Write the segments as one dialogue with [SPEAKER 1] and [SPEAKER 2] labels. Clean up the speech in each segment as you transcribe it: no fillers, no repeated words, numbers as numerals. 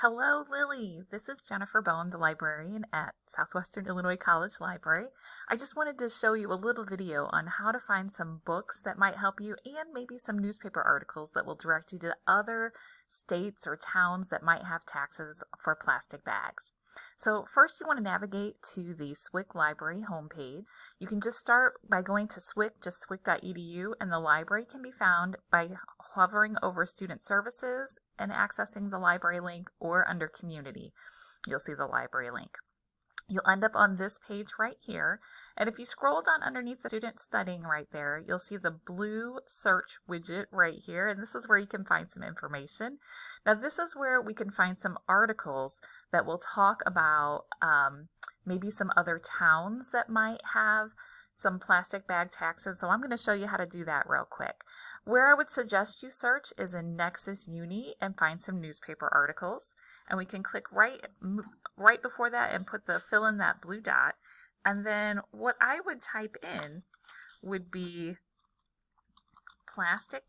[SPEAKER 1] Hello, Lily. This is Jennifer Bowen, the librarian at Southwestern Illinois College Library. I just wanted to show you a little video on how to find some books that might help you and maybe some newspaper articles that will direct you to other states or towns that might have taxes for plastic bags. So first you want to navigate to the SWIC Library homepage. You can just start by going to SWIC, just swic.edu, and the library can be found by hovering over Student Services and accessing the library link, or under Community, you'll see the library link. You'll end up on this page right here, and if you scroll down underneath the student studying right there, you'll see the blue search widget right here, and this is where you can find some information. Now this is where we can find some articles that will talk about maybe some other towns that might have some plastic bag taxes, so I'm going to show you how to do that real quick. Where I would suggest you search is in Nexus Uni and find some newspaper articles, and we can click right before that and fill in that blue dot, and then what I would type in would be plastic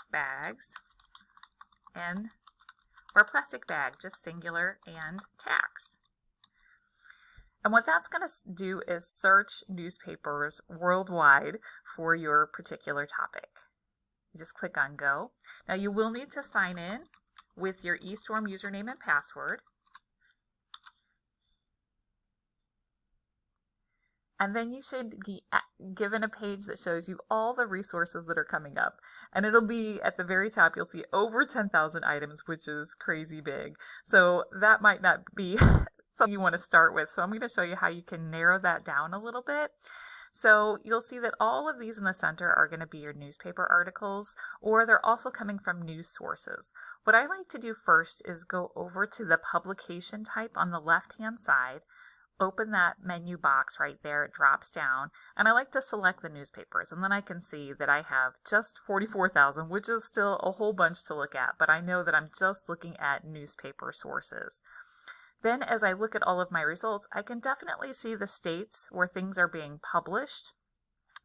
[SPEAKER 1] bags or plastic bag, just singular, and tax. And what that's going to do is search newspapers worldwide for your particular topic. You just click on Go. Now you will need to sign in with your eStorm username and password. And then you should be given a page that shows you all the resources that are coming up. And it'll be at the very top, you'll see over 10,000 items, which is crazy big. So that might not be something you want to start with. So I'm going to show you how you can narrow that down a little bit. So you'll see that all of these in the center are going to be your newspaper articles, or they're also coming from news sources. What I like to do first is go over to the publication type on the left-hand side, open that menu box right there, it drops down, and I like to select the newspapers, and then I can see that I have just 44,000, which is still a whole bunch to look at, but I know that I'm just looking at newspaper sources. Then as I look at all of my results, I can definitely see the states where things are being published,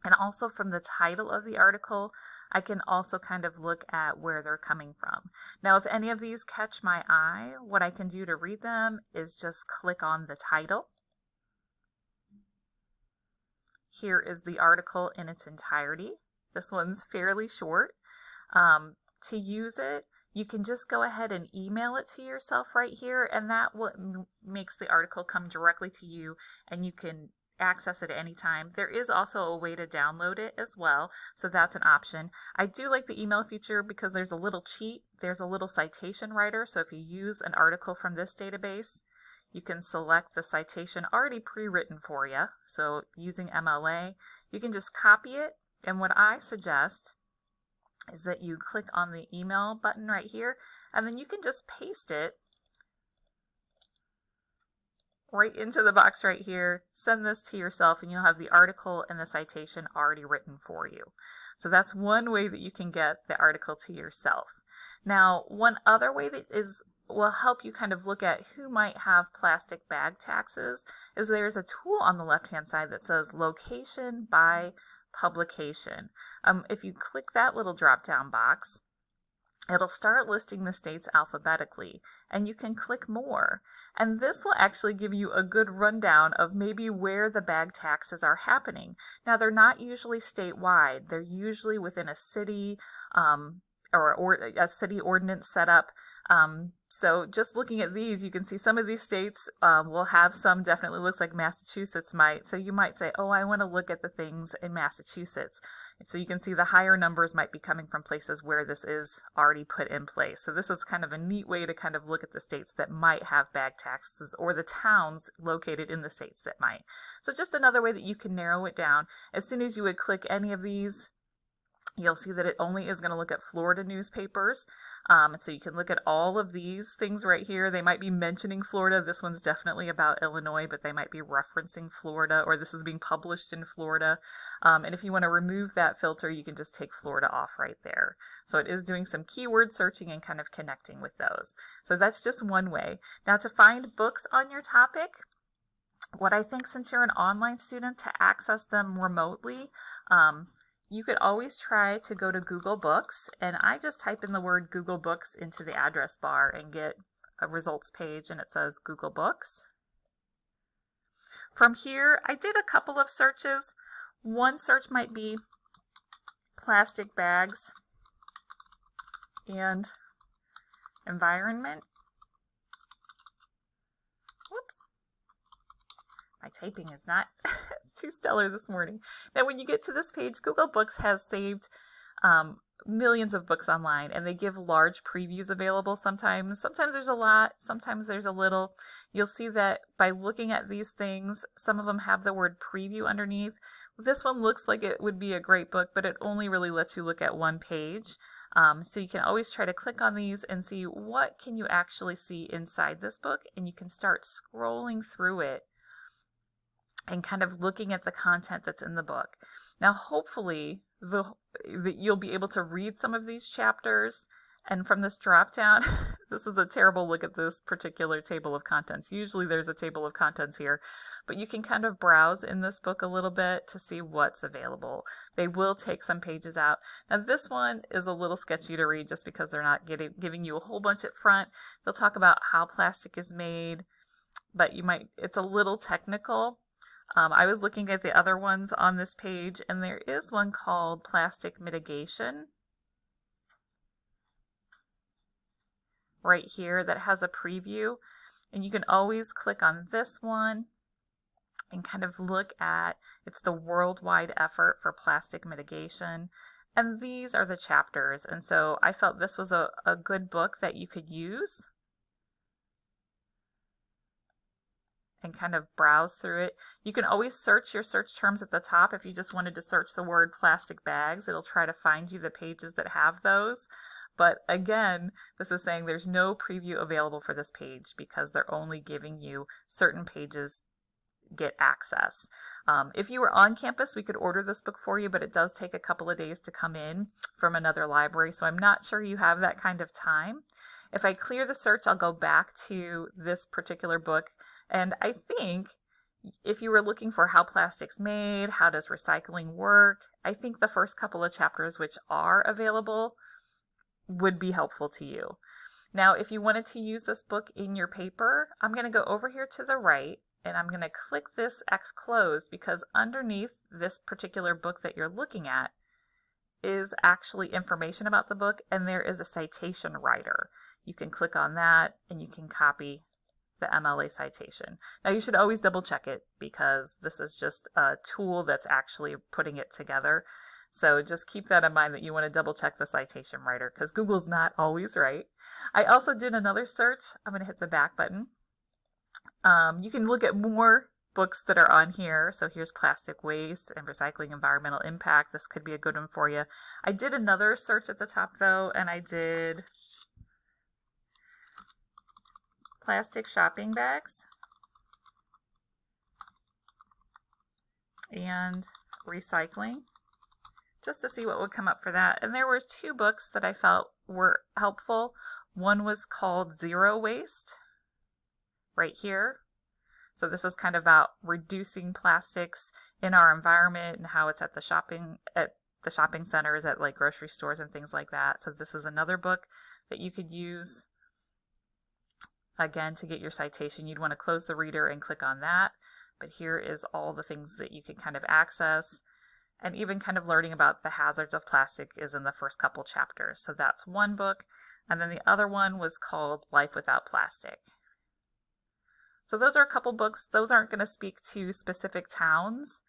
[SPEAKER 1] and also from the title of the article, I can also kind of look at where they're coming from. Now, if any of these catch my eye, what I can do to read them is just click on the title. Here is the article in its entirety. This one's fairly short. To use it, you can just go ahead and email it to yourself right here, and that makes the article come directly to you, and you can access it at any time. There is also a way to download it as well, so that's an option. I do like the email feature because there's a little cheat. There's a little citation writer, so if you use an article from this database, you can select the citation already pre-written for you. So using MLA, you can just copy it, and what I suggest is that you click on the email button right here, and then you can just paste it right into the box right here, send this to yourself, and you'll have the article and the citation already written for you. So that's one way that you can get the article to yourself. Now, one other way that will help you kind of look at who might have plastic bag taxes is there's a tool on the left-hand side that says location by publication. If you click that little drop-down box, it'll start listing the states alphabetically, and you can click more. And this will actually give you a good rundown of maybe where the bag taxes are happening. Now, they're not usually statewide. They're usually within a city or a city ordinance setup. So just looking at these, you can see some of these states will have some. Definitely looks like Massachusetts might. So you might say, oh, I want to look at the things in Massachusetts. So you can see the higher numbers might be coming from places where this is already put in place. So this is kind of a neat way to kind of look at the states that might have bag taxes, or the towns located in the states that might. So just another way that you can narrow it down. As soon as you would click any of these, you'll see that it only is going to look at Florida newspapers. And so you can look at all of these things right here. They might be mentioning Florida. This one's definitely about Illinois, but they might be referencing Florida, or this is being published in Florida. And if you want to remove that filter, you can just take Florida off right there. So it is doing some keyword searching and kind of connecting with those. So that's just one way. Now, to find books on your topic, what I think, since you're an online student, to access them remotely, you could always try to go to Google Books, and I just type in the word Google Books into the address bar and get a results page and it says Google Books. From here, I did a couple of searches. One search might be plastic bags and environment. Whoops. My typing is not too stellar this morning. Now, when you get to this page, Google Books has saved millions of books online, and they give large previews available sometimes. Sometimes there's a lot, sometimes there's a little. You'll see that by looking at these things, some of them have the word preview underneath. This one looks like it would be a great book, but it only really lets you look at one page. So you can always try to click on these and see what can you actually see inside this book, and you can start scrolling through it and kind of looking at the content that's in the book. Now, hopefully, you'll be able to read some of these chapters, and from this drop down, this is a terrible look at this particular table of contents. Usually there's a table of contents here, but you can kind of browse in this book a little bit to see what's available. They will take some pages out. Now, this one is a little sketchy to read just because they're not giving you a whole bunch at front. They'll talk about how plastic is made, but it's a little technical. I was looking at the other ones on this page, and there is one called Plastic Mitigation right here that has a preview, and you can always click on this one and kind of look at, it's the worldwide effort for plastic mitigation, and these are the chapters. And so I felt this was a good book that you could use and kind of browse through it. You can always search your search terms at the top. If you just wanted to search the word plastic bags, it'll try to find you the pages that have those. But again, this is saying there's no preview available for this page because they're only giving you certain pages get access. If you were on campus, we could order this book for you, but it does take a couple of days to come in from another library, so I'm not sure you have that kind of time. If I clear the search, I'll go back to this particular book. And I think if you were looking for how plastic's made, how does recycling work, I think the first couple of chapters which are available would be helpful to you. Now, if you wanted to use this book in your paper, I'm going to go over here to the right and I'm going to click this X closed because underneath this particular book that you're looking at is actually information about the book, and there is a citation writer. You can click on that and you can copy the MLA citation. Now, you should always double check it because this is just a tool that's actually putting it together. So just keep that in mind that you want to double check the citation writer because Google's not always right. I also did another search. I'm going to hit the back button. You can look at more books that are on here. So here's plastic waste and recycling environmental impact. This could be a good one for you. I did another search at the top though, and I did plastic shopping bags and recycling, just to see what would come up for that. And there were two books that I felt were helpful. One was called Zero Waste, right here. So this is kind of about reducing plastics in our environment and how it's at the shopping centers, at like grocery stores and things like that. So this is another book that you could use. Again, to get your citation, you'd want to close the reader and click on that. But here is all the things that you can kind of access. And even kind of learning about the hazards of plastic is in the first couple chapters. So that's one book. And then the other one was called Life Without Plastic. So those are a couple books. Those aren't going to speak to specific towns.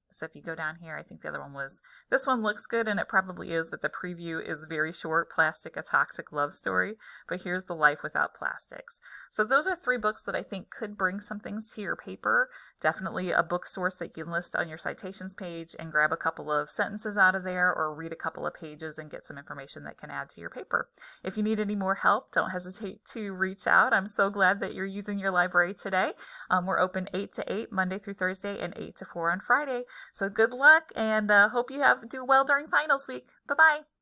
[SPEAKER 1] So if you go down here, I think the other one was, this one looks good and it probably is, but the preview is very short, Plastic, A Toxic Love Story. But here's the Life Without Plastics. So those are three books that I think could bring some things to your paper. Definitely a book source that you can list on your citations page and grab a couple of sentences out of there or read a couple of pages and get some information that can add to your paper. If you need any more help, don't hesitate to reach out. I'm so glad that you're using your library today. We're open 8 to 8 Monday through Thursday and 8 to 4 on Friday. So good luck and hope you do well during finals week. Bye-bye.